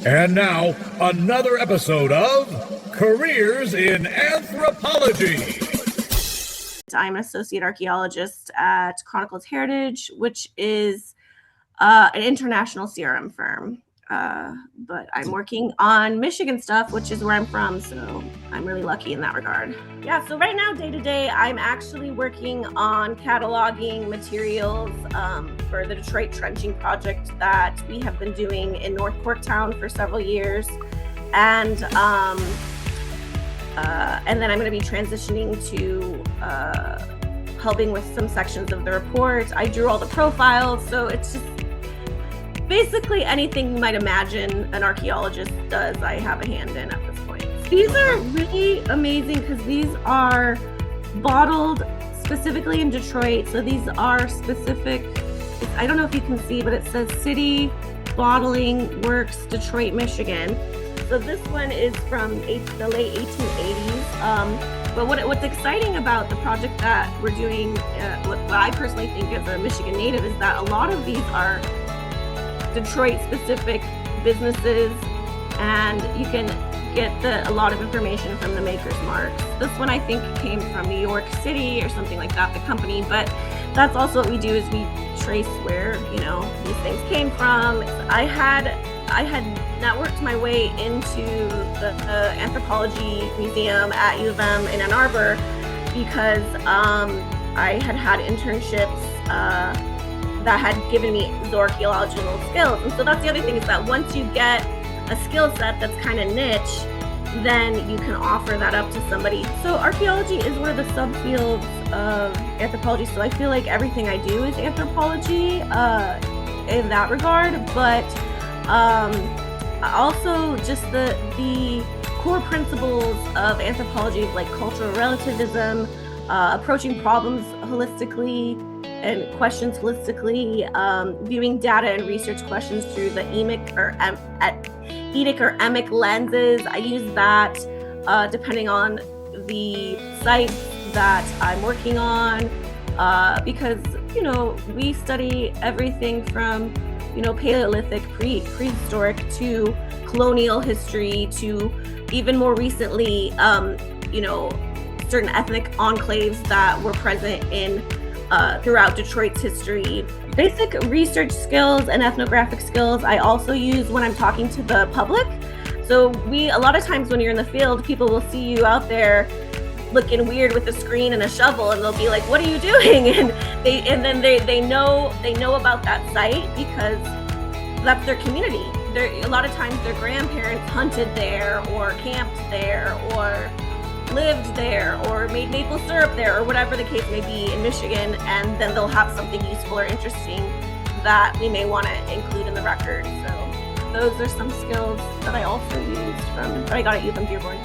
And now, another episode of Careers in Anthropology. I'm an associate archaeologist at Chronicles Heritage, which is an international CRM firm. But I'm working on Michigan stuff, which is where I'm from, so I'm really lucky in that regard. Yeah, so right now, day to day, I'm actually working on cataloging materials for the Detroit trenching project that we have been doing in North Corktown for several years. And then I'm going to be transitioning to helping with some sections of the report. I drew all the profiles, so it's just basically anything you might imagine an archaeologist does, I have a hand in at this point. These are really amazing because these are bottled specifically in Detroit. So these are specific, I don't know if you can see, but it says City Bottling Works, Detroit, Michigan. So this one is from the late 1880s. But what's exciting about the project that we're doing, what I personally think as a Michigan native, is that a lot of these are Detroit-specific businesses, and you can get a lot of information from the maker's marks. This one I think came from New York City or something like that, the company, but that's also what we do, is we trace where, these things came from. I had networked my way into the Anthropology Museum at U of M in Ann Arbor because I had internships that had given me the archaeological skills. And so that's the other thing, is that once you get a skill set that's kind of niche, then you can offer that up to somebody. So archaeology is one of the subfields of anthropology. So I feel like everything I do is anthropology in that regard. But also just the core principles of anthropology, like cultural relativism, approaching problems holistically and questions holistically, viewing data and research questions through the EMIC or emic lenses. I use that depending on the sites that I'm working on, because we study everything from Paleolithic, prehistoric, to colonial history, to even more recently certain ethnic enclaves that were present in throughout Detroit's history. Basic research skills and ethnographic skills I also use when I'm talking to the public. So a lot of times when you're in the field, people will see you out there looking weird with a screen and a shovel, and they'll be like, "What are you doing?" And then they know about that site because that's their community. A lot of times their grandparents hunted there or camped there or lived there or made maple syrup there, or whatever the case may be in Michigan, and then they'll have something useful or interesting that we may want to include in the record. So those are some skills that I also used that I got at UM-Dearborn.